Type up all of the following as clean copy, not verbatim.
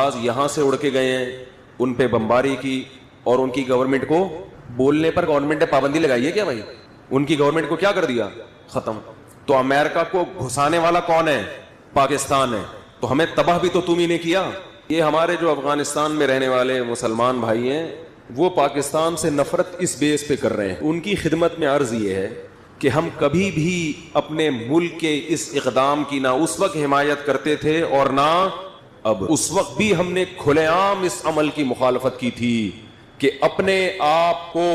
جہاز یہاں سے اڑ کے گئے ہیں, ان پہ بمباری کی, اور ان کی گورنمنٹ کو بولنے پر گورنمنٹ نے پابندی لگائی ہے کیا بھائی؟ ان کی گورنمنٹ کو کیا کر دیا؟ ختم. تو امریکہ کو گھسانے والا کون ہے؟ پاکستان ہے. تو ہمیں تباہ بھی تو تم ہی نے کیا. یہ ہمارے جو افغانستان میں رہنے والے مسلمان بھائی ہیں وہ پاکستان سے نفرت اس بیس پہ کر رہے ہیں. ان کی خدمت میں عرض یہ ہے کہ ہم کبھی بھی اپنے ملک کے اس اقدام کی نہ اس وقت حمایت کرتے تھے اور نہ اب. اس وقت بھی ہم نے کھلے عام اس عمل کی مخالفت کی تھی کہ اپنے آپ کو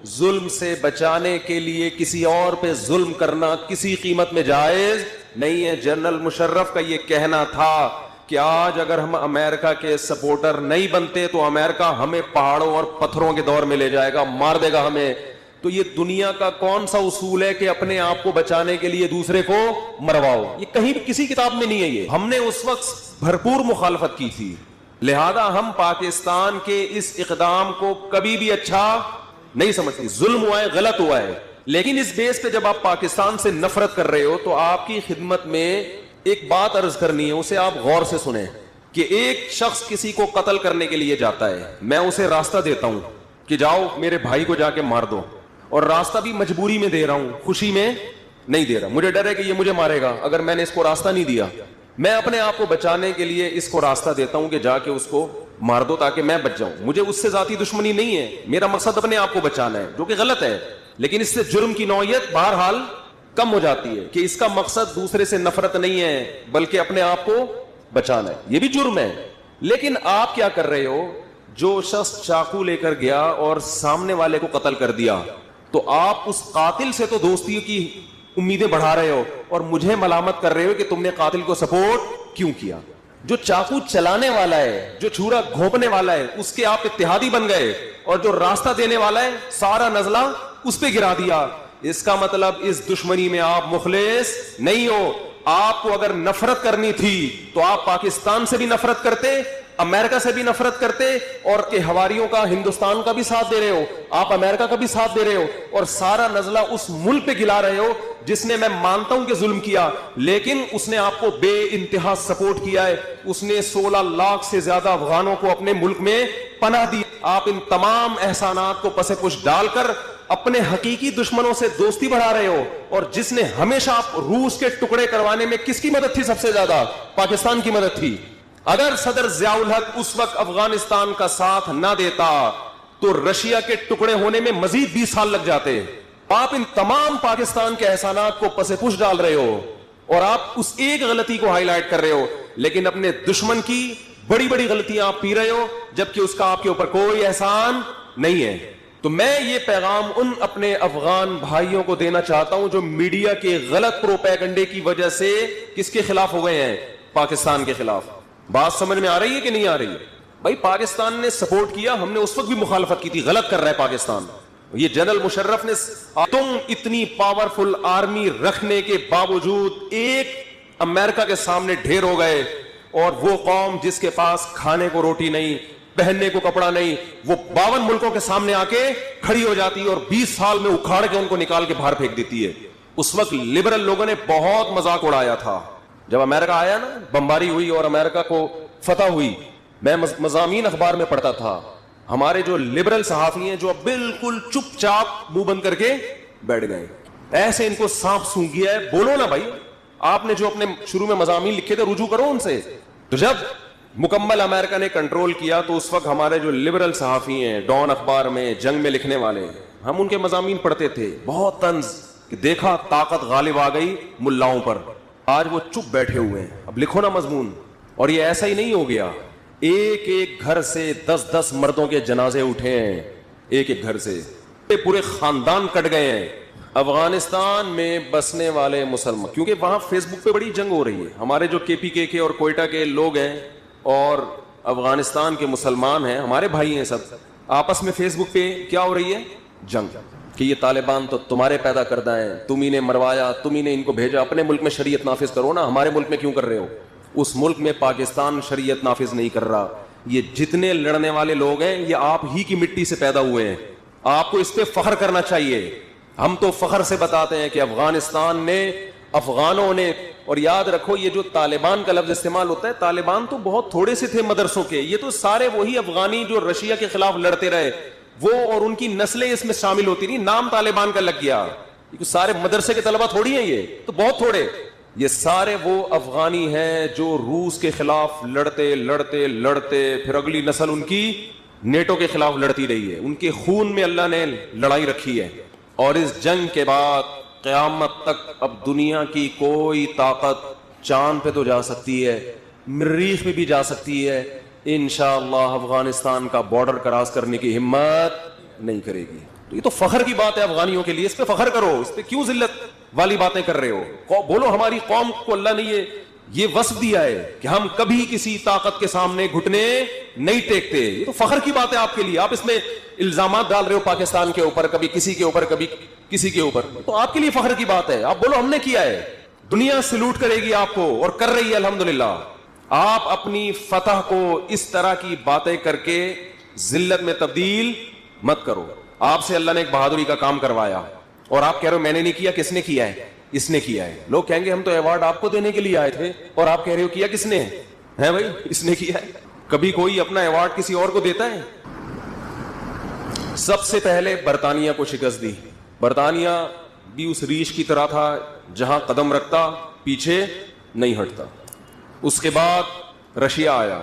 ظلم سے بچانے کے لیے کسی اور پہ ظلم کرنا کسی قیمت میں جائز نہیں ہے. جنرل مشرف کا یہ کہنا تھا کہ آج اگر ہم امریکہ کے سپورٹر نہیں بنتے تو امریکہ ہمیں پہاڑوں اور پتھروں کے دور میں لے جائے گا, مار دے گا ہمیں. تو یہ دنیا کا کون سا اصول ہے کہ اپنے آپ کو بچانے کے لیے دوسرے کو مرواؤ؟ یہ کہیں کسی کتاب میں نہیں ہے. یہ ہم نے اس وقت بھرپور مخالفت کی تھی. لہذا ہم پاکستان کے اس اقدام کو کبھی بھی اچھا نہیں سمجھتے. ظلم ہوا ہے, غلط ہوا ہے, لیکن اس بیس پہ جب آپ پاکستان سے نفرت کر رہے ہو تو آپ کی خدمت میں ایک بات عرض کرنی ہے, اسے آپ غور سے سنیں. کہ ایک شخص کسی کو قتل کرنے کے لیے جاتا ہے, میں اسے راستہ دیتا ہوں کہ جاؤ میرے بھائی کو جا کے مار دو, اور راستہ بھی مجبوری میں دے رہا ہوں, خوشی میں نہیں دے رہا. مجھے ڈر ہے کہ یہ مجھے مارے گا اگر میں نے اس کو راستہ نہیں دیا. میں اپنے آپ کو بچانے کے لیے اس کو راستہ دیتا ہوں کہ جا کے اس کو مار دو تاکہ میں بچ جاؤں. مجھے اس سے ذاتی دشمنی نہیں ہے, میرا مقصد اپنے آپ کو بچانا ہے, جو کہ غلط ہے. لیکن اس سے جرم کی نوعیت بہرحال کم ہو جاتی ہے کہ اس کا مقصد دوسرے سے نفرت نہیں ہے بلکہ اپنے آپ کو بچانا ہے. یہ بھی جرم ہے. لیکن آپ کیا کر رہے ہو؟ جو شخص چاقو لے کر گیا اور سامنے والے کو قتل کر دیا تو آپ اس قاتل سے تو دوستی کی امیدیں بڑھا رہے ہو اور مجھے ملامت کر رہے ہو کہ تم نے قاتل کو سپورٹ کیوں کیا. جو چاقو چلانے والا ہے, جو چھرا گھونپنے والا ہے, اس کے آپ اتحادی بن گئے, اور جو راستہ دینے والا ہے سارا نزلہ اس پہ گرا دیا. اس کا مطلب اس دشمنی میں آپ مخلص نہیں ہو. آپ کو اگر نفرت کرنی تھی تو آپ پاکستان سے بھی نفرت کرتے, امریکہ سے بھی نفرت کرتے, اور کہ ہواریوں کا ہندوستان کا بھی ساتھ دے رہے ہو, آپ امریکہ کا بھی ساتھ دے رہے ہو, اور سارا نزلہ اس ملک پہ گلا رہے ہو جس نے, میں مانتا ہوں کہ ظلم کیا, لیکن اس نے آپ کو بے انتہا سپورٹ کیا ہے. اس نے 16 لاکھ سے زیادہ افغانوں کو اپنے ملک میں پناہ دی. آپ ان تمام احسانات کو پس پش ڈال کر اپنے حقیقی دشمنوں سے دوستی بڑھا رہے ہو. اور جس نے ہمیشہ آپ روس کے ٹکڑے کروانے میں کس کی مدد تھی سب سے زیادہ؟ پاکستان کی مدد تھی. اگر صدر ضیاء الحق اس وقت افغانستان کا ساتھ نہ دیتا تو رشیا کے ٹکڑے ہونے میں مزید 20 سال لگ جاتے. آپ ان تمام پاکستان کے احسانات کو پس پش ڈال رہے ہو اور آپ اس ایک غلطی کو ہائی لائٹ کر رہے ہو, لیکن اپنے دشمن کی بڑی بڑی غلطیاں آپ پی رہے ہو جبکہ اس کا آپ کے اوپر کوئی احسان نہیں ہے. تو میں یہ پیغام ان اپنے افغان بھائیوں کو دینا چاہتا ہوں جو میڈیا کے غلط پروپیگنڈے کی وجہ سے کس کے خلاف ہو گئے ہیں؟ پاکستان کے خلاف. بات سمجھ میں آ رہی ہے کہ نہیں آ رہی ہے؟ بھائی پاکستان نے سپورٹ کیا, ہم نے اس وقت بھی مخالفت کی تھی, غلط کر رہا ہے پاکستان. یہ جنرل مشرف نے, تم اتنی پاورفل آرمی رکھنے کے باوجود ایک امریکہ کے سامنے ڈھیر ہو گئے, اور وہ قوم جس کے پاس کھانے کو روٹی نہیں, پہننے کو کپڑا نہیں, وہ 52 ملکوں کے سامنے آ کے کھڑی ہو جاتی ہے اور 20 سال میں اکھاڑ کے ان کو نکال کے باہر پھینک دیتی ہے. اس وقت لبرل لوگوں نے بہت مذاق اڑایا تھا جب امریکہ آیا نا, بمباری ہوئی اور امریکہ کو فتح ہوئی. میں مضامین اخبار میں پڑھتا تھا, ہمارے جو لبرل صحافی ہیں جو بالکل چپ چاپ منہ بند کر کے بیٹھ گئے, ایسے ان کو سانپ سونگھ گیا ہے. بولو نا بھائی, آپ نے جو اپنے شروع میں مضامین لکھے تھے رجوع کرو ان سے. تو جب مکمل امریکہ نے کنٹرول کیا تو اس وقت ہمارے جو لبرل صحافی ہیں ڈان اخبار میں جنگ میں لکھنے والے, ہم ان کے مضامین پڑھتے تھے, بہت طنز کہ دیکھا طاقت غالب آ گئی ملاؤں پر. آج وہ چپ بیٹھے ہوئے ہیں, اب لکھو نا مضمون. اور یہ ایسا ہی نہیں ہو گیا, ایک ایک گھر سے 10 مردوں کے جنازے اٹھے ہیں, ایک ایک گھر سے پورے خاندان کٹ گئے ہیں. افغانستان میں بسنے والے مسلمان, کیونکہ وہاں فیس بک پہ بڑی جنگ ہو رہی ہے, ہمارے جو کے پی کے اور کوئٹہ کے لوگ ہیں اور افغانستان کے مسلمان ہیں, ہمارے بھائی ہیں سب, آپس میں فیس بک پہ کیا ہو رہی ہے؟ جنگ. کہ یہ طالبان تو تمہارے پیدا کردہ ہیں, تم ہی نے مروایا, تم ہی نے ان کو بھیجا, اپنے ملک میں شریعت نافذ کرو نا, ہمارے ملک میں کیوں کر رہے ہو؟ اس ملک میں پاکستان شریعت نافذ نہیں کر رہا. یہ جتنے لڑنے والے لوگ ہیں یہ آپ ہی کی مٹی سے پیدا ہوئے ہیں, آپ کو اس پہ فخر کرنا چاہیے. ہم تو فخر سے بتاتے ہیں کہ افغانستان نے افغانوں نے. اور یاد رکھو یہ جو طالبان کا لفظ استعمال ہوتا ہے, طالبان تو بہت تھوڑے سے تھے مدرسوں کے, یہ تو سارے وہی افغانی جو رشیا کے خلاف لڑتے رہے وہ اور ان کی نسلیں اس میں شامل ہوتی نہیں, نام طالبان کا لگ گیا. سارے مدرسے کے طلبہ تھوڑی ہیں, یہ تو بہت تھوڑے, یہ سارے وہ افغانی ہیں جو روس کے خلاف لڑتے لڑتے لڑتے پھر اگلی نسل ان کی نیٹو کے خلاف لڑتی رہی ہے. ان کے خون میں اللہ نے لڑائی رکھی ہے. اور اس جنگ کے بعد قیامت تک اب دنیا کی کوئی طاقت چاند پہ تو جا سکتی ہے, مریخ میں بھی جا سکتی ہے, انشاءاللہ افغانستان کا بارڈر کراس کرنے کی ہمت نہیں کرے گی. تو یہ تو فخر کی بات ہے افغانیوں کے لیے, اس پہ فخر کرو, اس پہ کیوں ذلت والی باتیں کر رہے ہو؟ بولو ہماری قوم کو اللہ نے یہ وصف دیا ہے کہ ہم کبھی کسی طاقت کے سامنے گھٹنے نہیں ٹیکتے. یہ تو فخر کی بات ہے آپ کے لیے. آپ اس میں الزامات ڈال رہے ہو پاکستان کے اوپر, کبھی کسی کے اوپر کبھی کسی کے اوپر, تو آپ کے لیے فخر کی بات ہے. آپ بولو ہم نے کیا ہے, دنیا سلوٹ کرے گی آپ کو اور کر رہی ہے الحمدللہ. آپ اپنی فتح کو اس طرح کی باتیں کر کے ذلت میں تبدیل مت کرو. آپ سے اللہ نے ایک بہادری کا کام کروایا اور آپ کہہ رہے ہو میں نے نہیں کیا, کس نے کیا ہے؟ اس نے کیا ہے. لوگ کہیں گے ہم تو ایوارڈ آپ کو دینے کے لیے آئے تھے, اور آپ کہہ رہے ہو کیا کس نے ہے؟ بھائی اس نے کیا ہے. کبھی کوئی اپنا ایوارڈ کسی اور کو دیتا ہے؟ سب سے پہلے برطانیہ کو شکست دی. برطانیہ بھی اس ریچھ کی طرح تھا جہاں قدم رکھتا پیچھے نہیں ہٹتا. اس کے بعد رشیا آیا,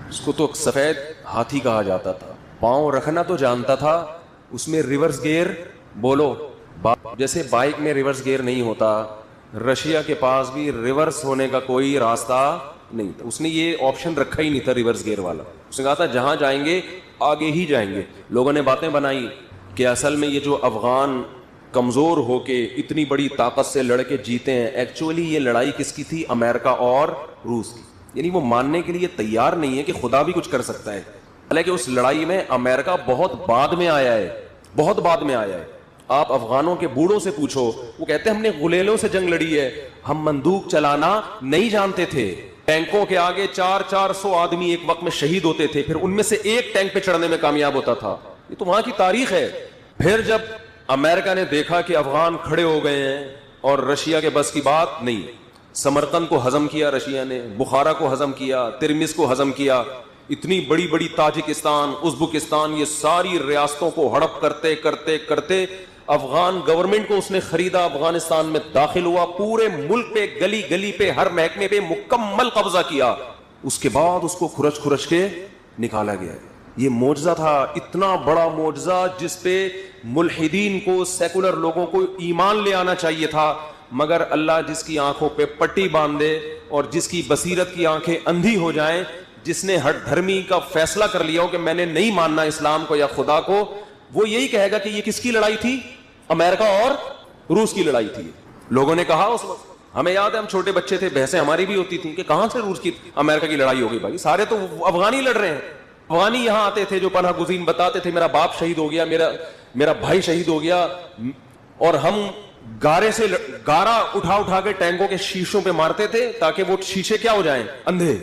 اس کو تو سفید ہاتھی کہا جاتا تھا, پاؤں رکھنا تو جانتا تھا, اس میں ریورس گیئر بولو جیسے بائک میں ریورس گیئر نہیں ہوتا, رشیا کے پاس بھی ریورس ہونے کا کوئی راستہ نہیں تھا. اس نے یہ آپشن رکھا ہی نہیں تھا ریورس گیئر والا. اس نے کہا تھا جہاں جائیں گے آگے ہی جائیں گے. لوگوں نے باتیں بنائی کہ اصل میں یہ جو افغان کمزور ہو کے اتنی بڑی طاقت سے لڑ کے جیتے ہیں, ایکچولی یہ لڑائی کس کی تھی؟ امریکہ اور روس کی. یعنی وہ ماننے کے لیے تیار نہیں ہے کہ خدا بھی کچھ کر سکتا ہے. حالانکہ اس لڑائی میں امریکہ بہت بعد میں آیا ہے, بہت بعد میں آیا ہے. آپ افغانوں کے بوڑھوں سے پوچھو, وہ کہتے ہیں ہم نے غلیلوں سے جنگ لڑی ہے, ہم بندوق چلانا نہیں جانتے تھے. ٹینکوں کے آگے 400 آدمی ایک وقت میں شہید ہوتے تھے, پھر ان میں سے ایک ٹینک پہ چڑھنے میں کامیاب ہوتا تھا. یہ تو وہاں کی تاریخ ہے. پھر جب امریکہ نے دیکھا کہ افغان کھڑے ہو گئے ہیں اور رشیا کے بس کی بات نہیں, سمرقند کو ہضم کیا رشیا نے, بخارا کو ہضم کیا, ترمز کو ہضم کیا, اتنی بڑی بڑی تاجکستان, ازبکستان, یہ ساری ریاستوں کو ہڑپ کرتے کرتے کرتے افغان گورنمنٹ کو اس نے خریدا, افغانستان میں داخل ہوا, پورے ملک پہ گلی گلی پہ ہر محکمے پہ مکمل قبضہ کیا. اس کے بعد اس کو کھرچ کھرچ کے نکالا گیا. یہ معجزہ تھا, اتنا بڑا معجزہ جس پہ ملحدین کو, سیکولر لوگوں کو ایمان لے آنا چاہیے تھا, مگر اللہ جس کی آنکھوں پہ پٹی باندھے اور جس کی بصیرت کی آنکھیں اندھی ہو جائیں, جس نے ہر دھرمی کا فیصلہ کر لیا ہو کہ میں نے نہیں ماننا اسلام کو یا خدا کو, وہ یہی کہے گا کہ یہ کس کی لڑائی تھی؟ امریکہ اور روس کی لڑائی تھی. لوگوں نے کہا اس وقت, ہمیں یاد ہے ہم چھوٹے بچے تھے, بحثیں ہماری بھی ہوتی تھیں کہ کہاں سے روس کی امریکہ کی لڑائی ہوگی. بھائی سارے تو افغانی لڑ رہے ہیں. افغانی یہاں آتے تھے جو پناہ گزین بتاتے تھے میرا باپ شہید ہو گیا, میرا بھائی شہید ہو گیا, اور ہم گارا اٹھا کے ٹینکوں کے شیشوں پہ مارتے تھے تاکہ وہ شیشے کیا ہو جائیں, اندھے.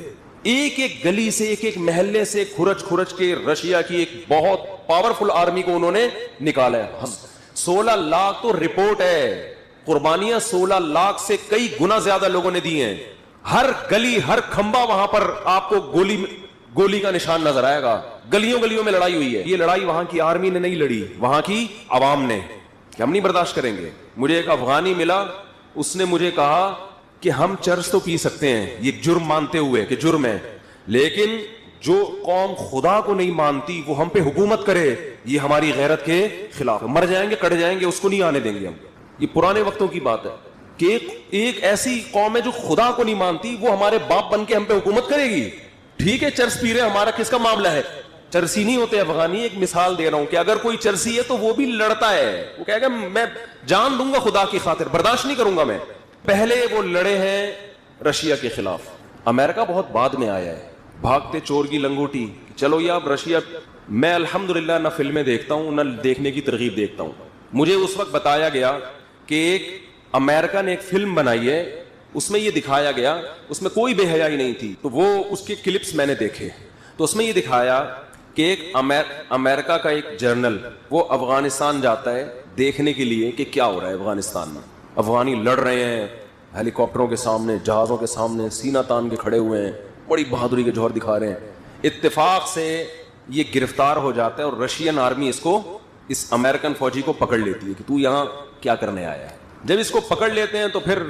ایک ایک گلی سے, ایک ایک محلے سے کھرچ کھرچ کے رشیا کی ایک بہت پاورفل آرمی کو انہوں نے نکالا ہے. 16 لاکھ تو رپورٹ ہے, قربانیاں 16 لاکھ سے کئی گنا زیادہ لوگوں نے دی ہیں. ہر گلی, ہر کھمبا وہاں پر آپ کو گولی کا نشان نظر آئے گا. گلیوں گلیوں میں لڑائی ہوئی ہے. یہ لڑائی وہاں کی آرمی نے نہیں لڑی, وہاں کی عوام نے, کہ ہم نہیں برداشت کریں گے. مجھے ایک افغانی ملا, اس نے مجھے کہا کہ ہم چرس تو پی سکتے ہیں, یہ جرم مانتے ہوئے کہ جرم ہے, لیکن جو قوم خدا کو نہیں مانتی وہ ہم پہ حکومت کرے, یہ ہماری غیرت کے خلاف ہے. مر جائیں گے, کٹ جائیں گے, اس کو نہیں آنے دیں گے ہم. یہ پرانے وقتوں کی بات ہے کہ ایک ایسی قوم ہے جو خدا کو نہیں مانتی, وہ ہمارے باپ بن کے ہم پہ حکومت کرے گی. ٹھیک ہے چرس پی رہے, ہمارا کس کا معاملہ ہے؟ چرسی نہیں ہوتے افغانی. ایک مثال دے رہا ہوں کہ اگر کوئی چرسی ہے تو وہ بھی لڑتا ہے, وہ کہے گا میں جان دوں گا خدا کی خاطر, برداشت نہیں کروں گا میں. پہلے وہ لڑے ہیں رشیا کے خلاف. امریکہ بہت بعد میں آیا ہے, بھاگتے چور کی لنگوٹی. چلو یہ اب رشیا, میں الحمدللہ نہ فلمیں دیکھتا ہوں نہ دیکھنے کی ترغیب دیکھتا ہوں. مجھے اس وقت بتایا گیا کہ ایک امریکہ نے ایک فلم بنائی ہے, اس میں یہ دکھایا گیا, اس میں کوئی بے حیائی نہیں تھی, تو وہ اس کے کلپس میں نے دیکھے, تو اس میں یہ دکھایا کہ ایک امریکہ کا ایک جرنل وہ افغانستان جاتا ہے دیکھنے کے لیے کہ کیا ہو رہا ہے افغانستان میں. افغانی لڑ رہے ہیں ہیلی کاپٹروں کے سامنے, جہازوں کے سامنے, سینہ تان کے کھڑے ہوئے ہیں, بڑی بہادری کے جوہر دکھا رہے ہیں. اتفاق سے یہ گرفتار ہو جاتا ہے اور رشین آرمی اس کو, اس امریکن فوجی کو پکڑ لیتی ہے کہ تو یہاں کیا کرنے آیا ہے. جب اس کو پکڑ لیتے ہیں تو پھر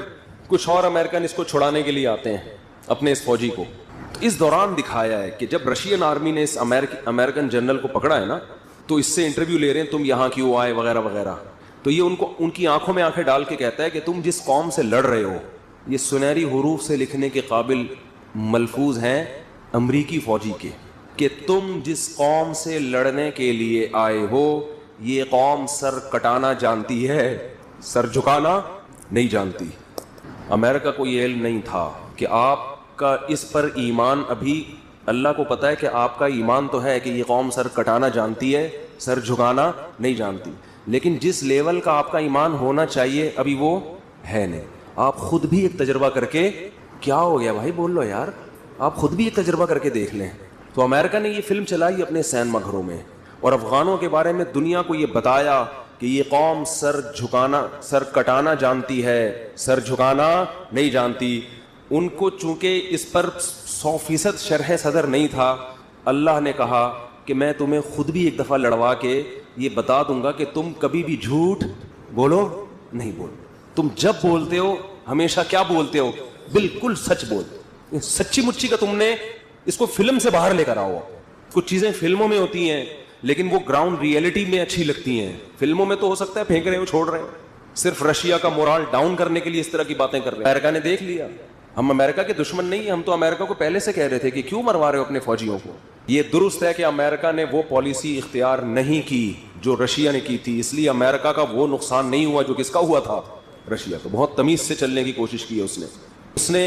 کچھ اور امریکن اس کو چھڑانے کے لیے آتے ہیں اپنے اس فوجی کو. تو اس دوران دکھایا ہے کہ جب رشین آرمی نے اس امریکن جنرل کو پکڑا ہے نا, تو اس سے انٹرویو لے رہے ہیں, تم یہاں کیوں آئے وغیرہ وغیرہ. تو یہ ان کی آنکھوں میں آنکھیں ڈال کے کہتا ہے کہ تم جس قوم سے لڑ رہے ہو یہ سنہری حروف سے لکھنے کے قابل ملفوظ ہیں امریکی فوجی کے, کہ تم جس قوم سے لڑنے کے لیے آئے ہو یہ قوم سر کٹانا جانتی ہے, سر جھکانا نہیں جانتی. امریکہ کو یہ علم نہیں تھا کہ آپ کا اس پر ایمان, ابھی اللہ کو پتا ہے کہ آپ کا ایمان تو ہے کہ یہ قوم سر کٹانا جانتی ہے, سر جھکانا نہیں جانتی, لیکن جس لیول کا آپ کا ایمان ہونا چاہیے ابھی وہ ہے نہیں. آپ خود بھی ایک تجربہ کر کے, کیا ہو گیا بھائی بول لو یار, آپ خود بھی ایک تجربہ کر کے دیکھ لیں. تو امریکہ نے یہ فلم چلائی اپنے سینما گھروں میں اور افغانوں کے بارے میں دنیا کو یہ بتایا کہ یہ قوم سر کٹانا جانتی ہے, سر جھکانا نہیں جانتی. ان کو چونکہ اس پر 100% شرح صدر نہیں تھا, اللہ نے کہا کہ میں تمہیں خود بھی ایک دفعہ لڑوا کے یہ بتا دوں گا کہ تم کبھی بھی جھوٹ بولو نہیں بولو. تم جب بولتے ہو ہمیشہ کیا بولتے ہو, بالکل سچ بول. سچی مچی کا تم نے اس کو فلم سے باہر لے کر آؤ. کچھ چیزیں فلموں میں ہوتی ہیں لیکن وہ گراؤنڈ ریئلٹی میں اچھی لگتی ہیں. فلموں میں تو ہو سکتا ہے پھینک رہے ہو, چھوڑ رہے ہیں, صرف رشیا کا مورال ڈاؤن کرنے کے لیے اس طرح کی باتیں کر رہے ہیں. امریکہ نے دیکھ لیا ہم امریکہ کے دشمن نہیں ہیں, ہم تو امریکہ کو پہلے سے کہہ رہے تھے کہ کیوں مروا رہے ہو اپنے فوجیوں کو. یہ درست ہے کہ امریکہ نے وہ پالیسی اختیار نہیں کی جو رشیا نے کی تھی, اس لیے امریکہ کا وہ نقصان نہیں ہوا جو کس کا ہوا تھا, رشیا کو. بہت تمیز سے چلنے کی کوشش کی ہے اس نے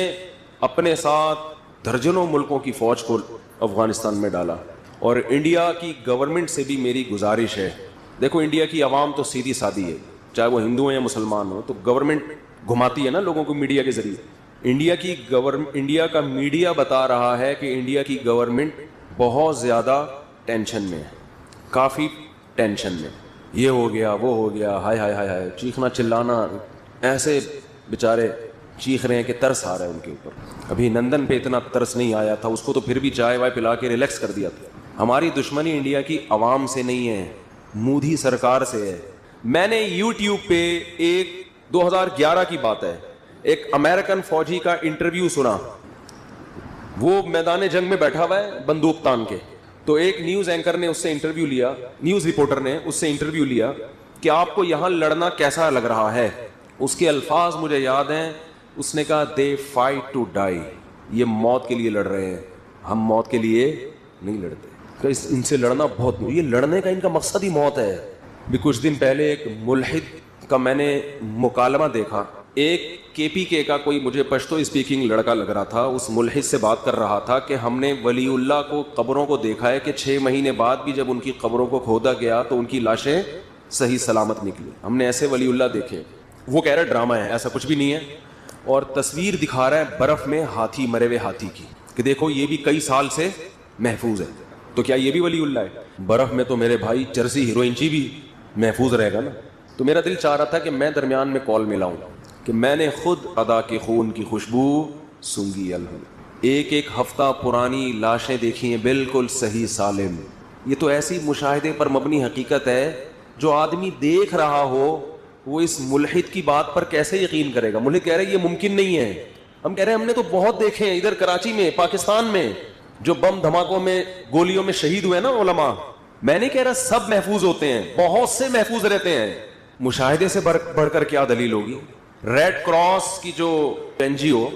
اپنے ساتھ درجنوں ملکوں کی فوج کو افغانستان میں ڈالا. اور انڈیا کی گورنمنٹ سے بھی میری گزارش ہے, دیکھو انڈیا کی عوام تو سیدھی سادی ہے, چاہے وہ ہندو ہیں یا مسلمان ہوں, تو گورنمنٹ گھماتی ہے نا لوگوں کو میڈیا کے ذریعے. انڈیا کا میڈیا بتا رہا ہے کہ انڈیا کی گورنمنٹ بہت زیادہ ٹینشن میں ہے, کافی ٹینشن میں. یہ ہو گیا وہ ہو گیا, ہائے ہائے ہائے ہائے, چیخنا چلانا, ایسے بیچارے چیخ رہے ہیں کہ ترس آ رہا ہے ان کے اوپر. ابھی نندن پہ اتنا ترس نہیں آیا تھا, اس کو تو پھر بھی چائے وائے پلا کے ریلیکس کر دیا تھا. ہماری دشمنی انڈیا کی عوام سے نہیں ہے, مودی سرکار سے ہے. میں نے یوٹیوب پہ ایک 2011 کی بات ہے, ایک امریکن فوجی کا انٹرویو سنا. وہ میدان جنگ میں بیٹھا ہوا ہے بندوق تان کے, تو ایک نیوز اینکر نے اس سے انٹرویو لیا, نیوز رپورٹر نے اس سے انٹرویو لیا کہ آپ کو یہاں لڑنا کیسا لگ رہا ہے. اس کے الفاظ مجھے یاد ہیں, اس نے کہا دے فائٹ ٹو ڈائی, یہ موت کے لیے لڑ رہے ہیں, ہم موت کے لیے نہیں لڑتے. ان سے لڑنا بہت, یہ لڑنے کا ان کا مقصد ہی موت ہے. بھی کچھ دن پہلے ایک ملحد کا میں نے مکالمہ دیکھا, ایک کے پی کے کا کوئی مجھے پشتو اسپیکنگ لڑکا لگ رہا تھا, اس ملحد سے بات کر رہا تھا کہ ہم نے ولی اللہ کو قبروں کو دیکھا ہے کہ 6 مہینے بعد بھی جب ان کی قبروں کو کھودا گیا تو ان کی لاشیں صحیح سلامت نکلی, ہم نے ایسے ولی اللہ دیکھے. وہ کہہ رہا ڈرامہ ہے, ایسا کچھ بھی نہیں ہے. اور تصویر دکھا رہا ہے برف میں ہاتھی, مرے ہوئے ہاتھی کی, کہ دیکھو یہ بھی کئی سال سے محفوظ ہے. تو کیا یہ بھی ولی اللہ ہے؟ برف میں تو میرے بھائی چرسی ہیروئنچی بھی محفوظ رہے گا نا. تو میرا دل چاہ رہا تھا کہ میں درمیان میں کال ملاؤں کہ میں نے خود ادا کے خون کی خوشبو سونگھی الحمد. ایک ہفتہ پرانی لاشیں دیکھی ہیں بالکل صحیح سالم. یہ تو ایسی مشاہدے پر مبنی حقیقت ہے جو آدمی دیکھ رہا ہو وہ اس ملحد کی بات پر کیسے یقین کرے گا. ملحد کہہ رہے یہ ممکن نہیں ہے. ہم کہہ رہے ہیں ہم نے تو بہت دیکھے ہیں ادھر کراچی میں, پاکستان میں, جو بم دھماکوں میں گولیوں میں شہید ہوئے نا علماء. میں نہیں کہہ رہا سب محفوظ ہوتے ہیں, بہت سے محفوظ رہتے ہیں. مشاہدے سے بڑھ کر کیا دلیل ہوگی. ریڈ کراس کی جو NGO,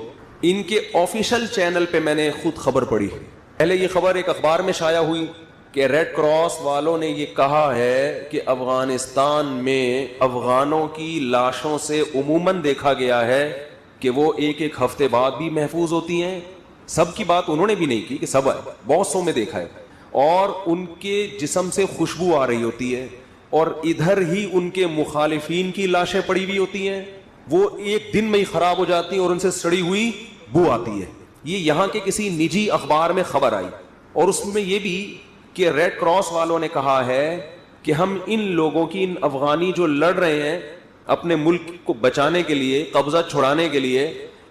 ان کے آفیشیل چینل پہ میں نے خود خبر پڑھی. پہلے یہ خبر ایک اخبار میں شائع ہوئی کہ ریڈ کراس والوں نے یہ کہا ہے کہ افغانستان میں افغانوں کی لاشوں سے عموماً دیکھا گیا ہے کہ وہ ایک ہفتے بعد بھی محفوظ ہوتی ہیں. سب کی بات انہوں نے بھی نہیں کی کہ سب, بہت سو میں دیکھا ہے. اور ان کے جسم سے خوشبو آ رہی ہوتی ہے, اور ادھر ہی ان کے مخالفین کی لاشیں پڑی ہوئی ہوتی ہیں, وہ ایک دن میں ہی خراب ہو جاتی ہیں اور ان سے سڑی ہوئی بو آتی ہے. یہ یہاں کے کسی نجی اخبار میں خبر آئی, اور اس میں یہ بھی کہ ریڈ کراس والوں نے کہا ہے کہ ہم ان لوگوں کی, ان افغانی جو لڑ رہے ہیں, اپنے ملک کو بچانے کے لیے, قبضہ چھڑانے کے لیے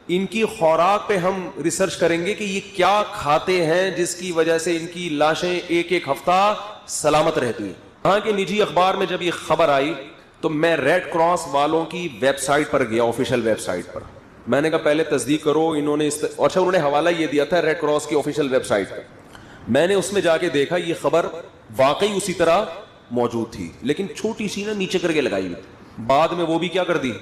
ان کی خوراک پہ ہم ریسرچ کریں گے کہ یہ کیا کھاتے ہیں جس کی وجہ سے ان کی لاشیں ایک ایک ہفتہ سلامت رہتی ہیں. وہاں کے نجی اخبار میں جب یہ خبر آئی تو میں ریڈ کراس والوں کی ویب سائٹ پر گیا, آفیشیل ویب سائٹ پر. میں نے کہا پہلے تصدیق کرو, انہوں نے اچھا انہوں نے حوالہ یہ دیا تھا ریڈ کراس کی آفیشیل ویب سائٹ پر. میں نے اس میں جا کے دیکھا یہ خبر واقعی اسی طرح موجود تھی, لیکن چھوٹی سی نا نیچے کر کے لگائی ہوئی. بعد میں وہ بھی کیا کر دی,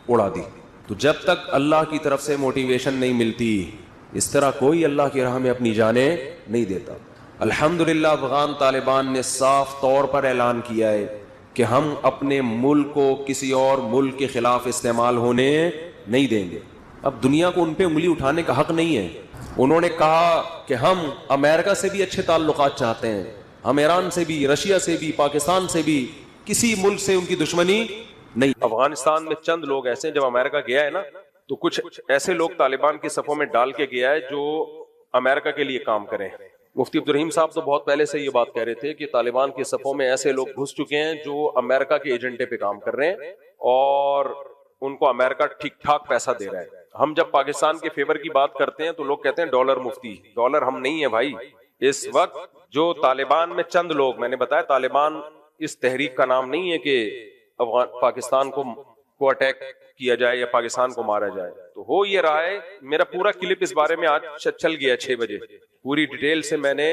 اڑا دی. تو جب تک اللہ کی طرف سے موٹیویشن نہیں ملتی, اس طرح کوئی اللہ کی راہ میں اپنی جانیں نہیں دیتا. الحمدللہ افغان طالبان نے صاف طور پر اعلان کیا ہے کہ ہم اپنے ملک کو کسی اور ملک کے خلاف استعمال ہونے نہیں دیں گے. اب دنیا کو ان پہ انگلی اٹھانے کا حق نہیں ہے. انہوں نے کہا کہ ہم امریکہ سے بھی اچھے تعلقات چاہتے ہیں, ہم ایران سے بھی, رشیا سے بھی, پاکستان سے بھی, کسی ملک سے ان کی دشمنی نہیں. افغانستان میں چند لوگ ایسے ہیں, جب امریکہ گیا ہے نا تو کچھ ایسے لوگ طالبان کی صفوں میں ڈال کے گیا ہے جو امریکہ کے لیے کام کریں. مفتی عبدالرحیم صاحب تو بہت پہلے سے یہ بات کہہ رہے تھے کہ طالبان کی صفوں میں ایسے لوگ گھس چکے ہیں جو امریکہ کے ایجنڈے پہ کام کر رہے ہیں اور ان کو امریکہ ٹھیک ٹھاک پیسہ دے رہا ہے. ہم جب پاکستان کے فیور کی بات کرتے ہیں تو لوگ کہتے ہیں ڈالر مفتی, ڈالر ہم نہیں ہیں بھائی. اس وقت جو طالبان میں چند لوگ, میں نے بتایا طالبان اس تحریک کا نام نہیں ہے کہ پاکستان کو اٹیک کیا جائے یا پاکستان کو مارا جائے. تو ہو یہ رہا ہے, میرا پورا کلپ اس بارے میں آج چل گیا 6 بجے, پوری ڈیٹیل سے میں نے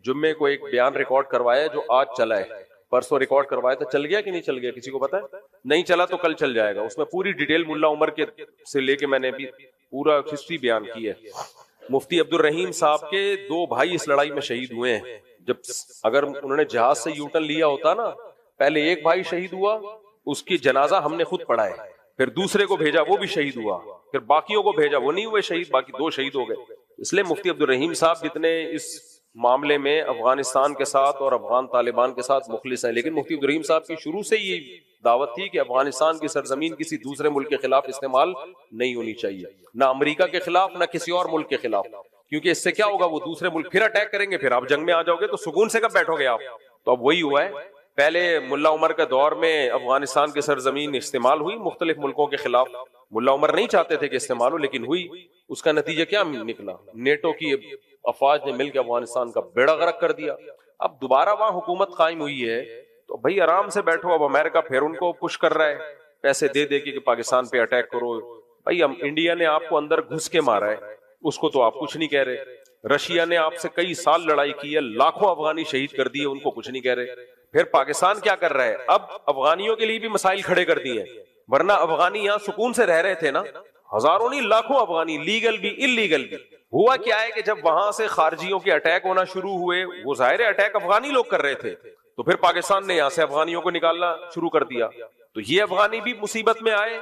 جمعے کو ایک بیان ریکارڈ کروایا جو آج چلا ہے. پرسوں ریکارڈ کروایا تھا, چل گیا کہ نہیں چل گیا کسی کو پتا ہے؟ نہیں چلا تو کل چل جائے گا. اس میں پوری ڈیٹیل ملا عمر کے سے لے کے میں نے بھی پورا ہسٹری بیان کی ہے. مفتی عبدالرحیم صاحب کے 2 بھائی اس لڑائی میں شہید ہوئے ہیں. جب اگر انہوں نے جہاز سے یوٹن لیا ہوتا نا, پہلے ایک بھائی شہید ہوا, اس کی جنازہ ہم نے خود پڑھا ہے, پھر دوسرے کو بھیجا وہ بھی شہید ہوا, پھر باقیوں کو بھیجا وہ نہیں ہوئے شہید, باقی 2 شہید ہو گئے. اس لیے مفتی عبدالرحیم صاحب جتنے اس معاملے میں افغانستان کے ساتھ اور افغان طالبان کے ساتھ مخلص ہیں, لیکن مفتی عبدالرحیم صاحب کی شروع سے یہ دعوت تھی کہ افغانستان کی سرزمین کسی دوسرے ملک کے خلاف استعمال نہیں ہونی چاہیے, نہ امریکہ کے خلاف نہ کسی اور ملک کے خلاف, کیونکہ اس سے کیا ہوگا, وہ دوسرے ملک پھر اٹیک کریں گے, پھر آپ جنگ میں آ جاؤ گے تو سکون سے کب بیٹھو گے آپ. تو اب وہی ہوا ہے. پہلے ملا عمر کے دور میں افغانستان کی سرزمین استعمال ہوئی مختلف ملکوں کے خلاف. ملا عمر نہیں چاہتے تھے کہ استعمال ہو, لیکن ہوئی. اس کا نتیجہ کیا نکلا, نیٹو کی افواج نے مل کے افغانستان کا بیڑا غرق کر دیا. اب دوبارہ وہاں حکومت قائم ہوئی ہے تو بھائی آرام سے بیٹھو. اب امریکہ پھر ان کو پش کر رہا ہے پیسے دے دے کے کہ پاکستان پہ اٹیک کرو. بھائی انڈیا نے آپ کو اندر گھس کے مارا ہے, اس کو تو آپ کچھ نہیں کہہ رہے. رشیا نے آپ سے کئی سال لڑائی کی ہے, لاکھوں افغانی شہید کر دیے, ان کو کچھ نہیں کہہ رہے. پھر پاکستان کیا کر رہا ہے, اب افغانیوں کے لیے بھی مسائل کھڑے کر دیے, ورنہ افغانی یہاں سکون سے رہ رہے تھے نا, ہزاروں نہیں لاکھوں افغانی, لیگل بھی انلیگل بھی. ہوا کیا ہے کہ جب وہاں سے خارجیوں کے اٹیک ہونا شروع ہوئے, وہ ظاہر اٹیک افغانی لوگ کر رہے تھے, تو پھر پاکستان نے یہاں سے افغانیوں کو نکالنا شروع کر دیا. تو یہ افغانی بھی مصیبت میں آئے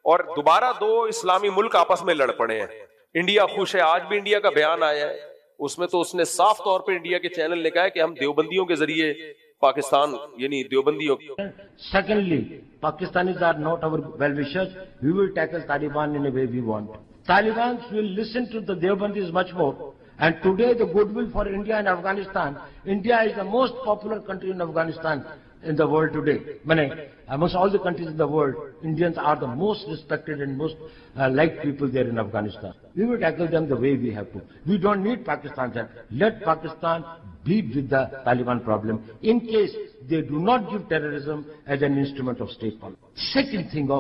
اور دوبارہ 2 اسلامی ملک آپس میں لڑ پڑے ہیں. انڈیا خوش ہے, آج بھی انڈیا کا بیان آیا ہے, اس میں تو اس نے صاف طور پہ انڈیا کے چینل نے کہا ہے کہ ہم دیوبندیوں کے ذریعے پاکستان یعنی دیوبندیوں. Secondly, Pakistanis are not our well-wishers. We will tackle Taliban in a way we want. Taliban will listen to the Deobandis much more. And today the goodwill for India and Afghanistan. India is the most popular country in Afghanistan in the world today. Amongst all the countries in the world, Indians are the most respected and most liked people there in Afghanistan. We will tackle them the way we have to. We don't need Pakistan's help. Let Pakistan deal with the Taliban problem in case they do not give terrorism as an instrument of state policy. Second thing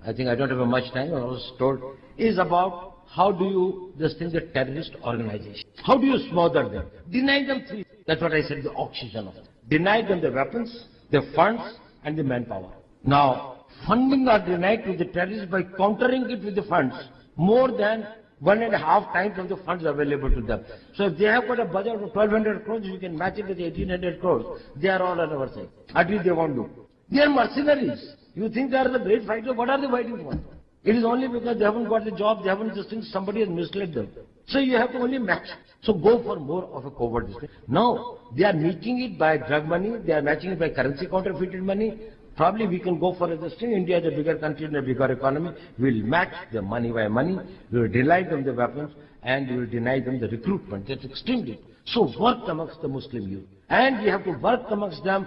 I think I don't have much time, I was told, is about how do you distinguish a terrorist organization? How do you smother them? Deny them 3. That's what I said, the oxygen of it. Deny them the weapons, the funds and the manpower. Now, funding are denied to the terrorists by countering it with the funds, more than 1.5 times of the funds available to them. So if they have got a budget of 1,200 crores, we can match it with 1,800 crores. They are all on our side. At least they won't do. They are mercenaries. You think they are the great fighters? What are they fighting for? It is only because they haven't got the job, they haven't just think somebody has misled them. So you have to only match. So go for more of a covert display. Now, they are making it by drug money, they are matching it by currency counterfeited money. Probably we can go for this thing. India is a bigger country and a bigger economy. We will match the money by money. We will deny them the weapons and we will deny them the recruitment. That's extremely. So work amongst the Muslim youth. And we have to work amongst them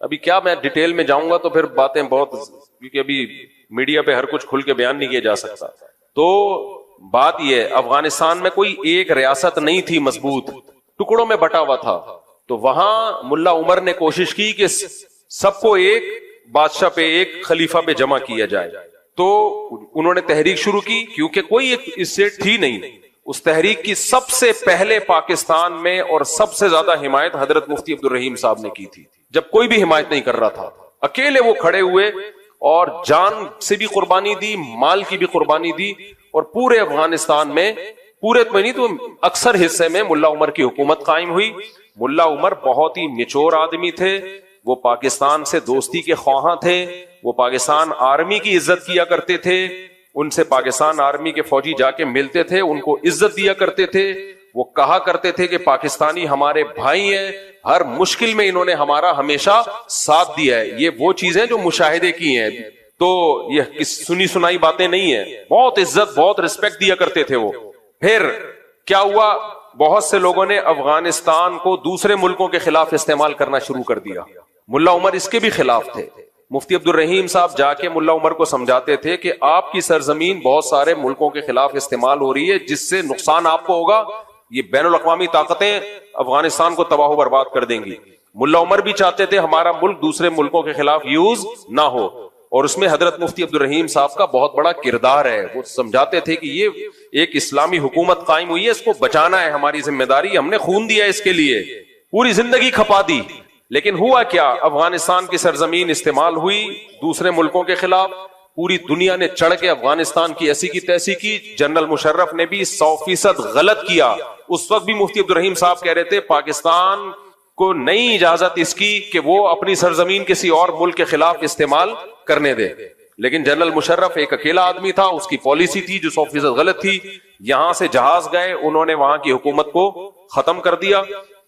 ابھی کیا میں detail میں جاؤں گا تو پھر باتیں بہت, کیونکہ ابھی میڈیا پہ ہر کچھ کھل کے بیان نہیں کیا جا سکتا. تو بات یہ, افغانستان میں کوئی ایک ریاست نہیں تھی مضبوط, ٹکڑوں میں بٹا ہوا تھا. تو وہاں ملا عمر نے کوشش کی کہ سب کو ایک بادشاہ پہ, ایک خلیفہ پہ جمع کیا جائے. تو انہوں نے تحریک شروع کی, کیونکہ کوئی ایک اسٹیٹ تھی نہیں. اس تحریک کی سب سے پہلے پاکستان میں اور سب سے زیادہ حمایت حضرت مفتی عبد الرحیم صاحب نے کی تھی, جب کوئی بھی حمایت نہیں کر رہا تھا. اکیلے وہ کھڑے ہوئے اور جان سے بھی قربانی دی, مال کی بھی قربانی دی, اور پورے افغانستان میں, پورے تو نہیں تو اکثر حصے میں ملا عمر کی حکومت قائم ہوئی. ملا عمر بہت ہی نچور آدمی تھے, وہ پاکستان سے دوستی کے خواہاں تھے, وہ پاکستان آرمی کی عزت کیا کرتے تھے. ان سے پاکستان آرمی کے فوجی جا کے ملتے تھے, ان کو عزت دیا کرتے تھے. وہ کہا کرتے تھے کہ پاکستانی ہمارے بھائی ہیں, ہر مشکل میں انہوں نے ہمارا ہمیشہ ساتھ دیا ہے. یہ وہ چیزیں جو مشاہدے کی ہیں, تو یہ سنی سنائی باتیں نہیں ہیں. بہت عزت, بہت رسپیکٹ دیا کرتے تھے وہ. پھر کیا ہوا, بہت سے لوگوں نے افغانستان کو دوسرے ملکوں کے خلاف استعمال کرنا شروع کر دیا. ملا عمر اس کے بھی خلاف تھے. مفتی عبد الرحیم صاحب جا کے ملا عمر کو سمجھاتے تھے کہ آپ کی سرزمین بہت سارے ملکوں کے خلاف استعمال ہو رہی ہے, جس سے نقصان آپ کو ہوگا. یہ بین الاقوامی طاقتیں افغانستان کو تباہ و برباد کر دیں گی. ملا عمر بھی چاہتے تھے ہمارا ملک دوسرے ملکوں کے خلاف یوز نہ ہو, اور اس میں حضرت مفتی عبد الرحیم صاحب کا بہت بڑا کردار ہے. وہ سمجھاتے تھے کہ یہ ایک اسلامی حکومت قائم ہوئی ہے, اس کو بچانا ہے ہماری ذمہ داری, ہم نے خون دیا اس کے لیے, پوری زندگی کھپا دی. لیکن ہوا کیا, افغانستان کی سرزمین استعمال ہوئی دوسرے ملکوں کے خلاف. پوری دنیا نے چڑھ کے افغانستان کی ایسی کی تیسی کی. جنرل مشرف نے بھی 100% غلط کیا. اس وقت بھی مفتی عبد الرحیم صاحب کہہ رہے تھے پاکستان کو نہیں اجازت اس کی کہ وہ اپنی سرزمین کسی اور ملک کے خلاف استعمال کرنے دے. لیکن جنرل مشرف ایک اکیلا آدمی تھا, اس کی پالیسی تھی جو 100% غلط تھی. یہاں سے جہاز گئے, انہوں نے وہاں کی حکومت کو ختم کر دیا.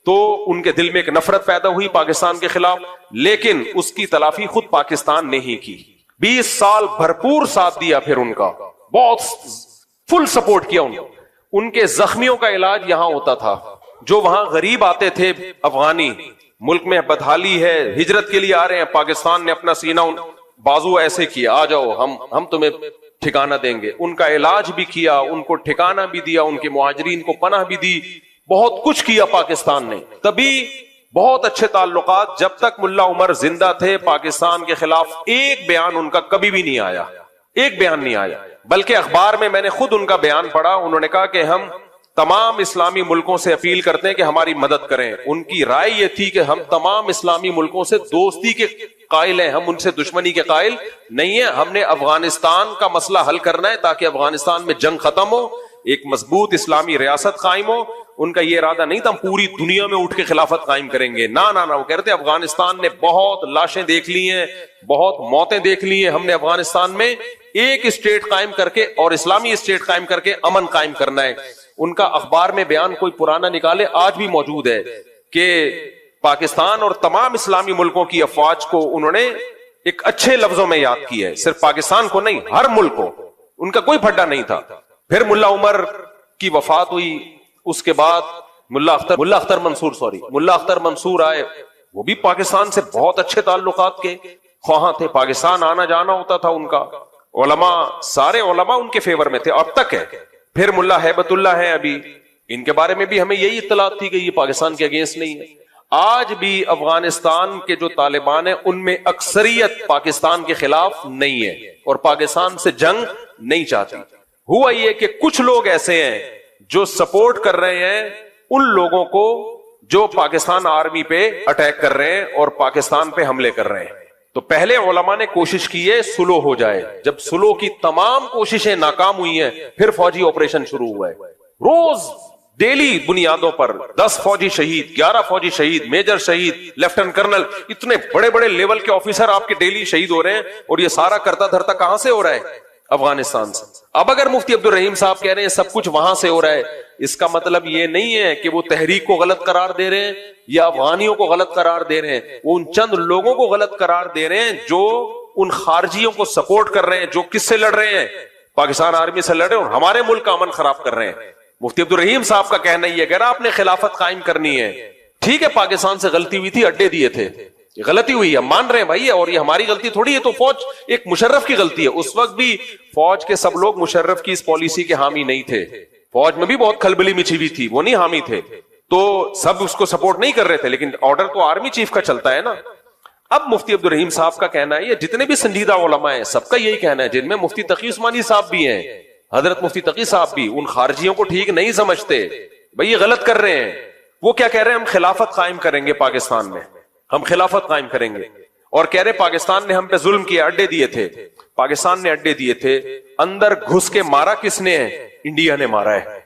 تو ان کے دل میں ایک نفرت پیدا ہوئی پاکستان کے خلاف, لیکن اس کی تلافی خود پاکستان نے ہی کی. 20 سال بھرپور ساتھ دیا, پھر ان کا بہت فل سپورٹ کیا. ان کے زخمیوں کا علاج یہاں ہوتا تھا. جو وہاں غریب آتے تھے افغانی, ملک میں بدحالی ہے, ہجرت کے لیے آ رہے ہیں, پاکستان نے اپنا سینہ بازو ایسے کیا, آ جاؤ ہم تمہیں ٹھکانہ دیں گے. ان کا علاج بھی کیا, ان کو ٹھکانہ بھی دیا, ان کے مہاجرین کو پناہ بھی دی, بہت کچھ کیا پاکستان نے. تبھی بہت اچھے تعلقات. جب تک ملا عمر زندہ تھے پاکستان کے خلاف ایک بیان ان کا کبھی بھی نہیں آیا, ایک بیان نہیں آیا. بلکہ اخبار میں نے خود ان کا بیان پڑھا, انہوں نے کہا کہ ہم تمام اسلامی ملکوں سے اپیل کرتے ہیں کہ ہماری مدد کریں. ان کی رائے یہ تھی کہ ہم تمام اسلامی ملکوں سے دوستی کے قائل ہیں, ہم ان سے دشمنی کے قائل نہیں ہیں. ہم نے افغانستان کا مسئلہ حل کرنا ہے تاکہ افغانستان میں جنگ ختم ہو, ایک مضبوط اسلامی ریاست قائم ہو. ان کا یہ ارادہ نہیں تھا ہم پوری دنیا میں اٹھ کے خلافت قائم کریں گے, نہ نہ. وہ کہتے افغانستان نے بہت لاشیں دیکھ لی ہیں, بہت موتیں دیکھ لی ہیں, ہم نے افغانستان میں ایک اسٹیٹ قائم کر کے اور اسلامی اسٹیٹ قائم کر کے امن قائم کرنا ہے. ان کا اخبار میں بیان کوئی پرانا نکالے, آج بھی موجود ہے, کہ پاکستان اور تمام اسلامی ملکوں کی افواج کو انہوں نے ایک اچھے لفظوں میں یاد کیا ہے, صرف پاکستان کو نہیں, ہر ملک کو. ان کا کوئی پھڈا نہیں تھا. پھر ملا عمر کی وفات ہوئی, اس کے بعد ملا اختر منصور آئے. وہ بھی پاکستان سے بہت اچھے تعلقات کے خواہاں تھے, پاکستان آنا جانا ہوتا تھا ان کا. علماء, سارے علماء ان کے فیور میں تھے, اب تک ہے. پھر ملا ہیبت اللہ ہے ابھی, ان کے بارے میں بھی ہمیں یہی اطلاعات تھی کہ یہ پاکستان کے اگینسٹ نہیں ہے. آج بھی افغانستان کے جو طالبان ہیں ان میں اکثریت پاکستان کے خلاف نہیں ہے اور پاکستان سے جنگ نہیں چاہتی. ہوا یہ کہ کچھ لوگ ایسے ہیں جو سپورٹ کر رہے ہیں ان لوگوں کو جو پاکستان آرمی پہ اٹیک کر رہے ہیں اور پاکستان پہ حملے کر رہے ہیں. تو پہلے علماء نے کوشش کی ہے سلو ہو جائے. جب سلو کی تمام کوششیں ناکام ہوئی ہیں پھر فوجی آپریشن شروع ہوا ہے. روز ڈیلی بنیادوں پر 10 فوجی شہید, 11 فوجی شہید, میجر شہید, لیفٹنٹ کرنل, اتنے بڑے بڑے لیول کے آفیسر آپ کے ڈیلی شہید ہو رہے ہیں. اور یہ سارا کرتا دھرتا کہاں سے ہو رہا ہے؟ افغانستان سے. اب اگر مفتی عبد الرحیم صاحب کہہ رہے ہیں سب کچھ وہاں سے ہو رہا ہے, اس کا مطلب یہ نہیں ہے کہ وہ تحریک کو غلط قرار دے رہے ہیں یا افغانیوں کو غلط قرار دے رہے ہیں. وہ ان چند لوگوں کو غلط قرار دے رہے ہیں جو ان خارجیوں کو سپورٹ کر رہے ہیں, جو کس سے لڑ رہے ہیں؟ پاکستان آرمی سے لڑ رہے ہیں اور ہمارے ملک کا امن خراب کر رہے ہیں. مفتی عبد الرحیم صاحب کا کہنا یہ, اگر آپ نے خلافت قائم کرنی ہے, ٹھیک ہے پاکستان سے غلطی ہوئی تھی, اڈے دیے تھے, یہ غلطی ہوئی ہے, مان رہے ہیں بھائی, اور یہ ہماری غلطی تھوڑی ہے. تو فوج ایک مشرف کی غلطی ہے. اس وقت بھی فوج کے سب لوگ مشرف کی اس پالیسی کے حامی نہیں تھے, فوج میں بھی بہت کھلبلی مچی ہوئی تھی, وہ نہیں حامی تھے, تو سب اس کو سپورٹ نہیں کر رہے تھے, لیکن آرڈر تو آرمی چیف کا چلتا ہے نا. اب مفتی عبد الرحیم صاحب کا کہنا ہے, یہ جتنے بھی سنجیدہ علماء ہیں سب کا یہی کہنا ہے, جن میں مفتی تقی عثمانی صاحب بھی ہیں, حضرت مفتی تقی صاحب بھی, ان خارجیوں کو ٹھیک نہیں سمجھتے بھائی, یہ غلط کر رہے ہیں. وہ کیا کہہ رہے ہیں, ہم خلافت قائم کریں گے پاکستان میں, ہم خلافت قائم کریں گے, اور کہہ رہے پاکستان نے ہم پہ ظلم کیا, اڈے دیے تھے, پاکستان نے اڈے دیے تھے, اندر گھس کے مارا کس نے ہے, انڈیا نے مارا ہے.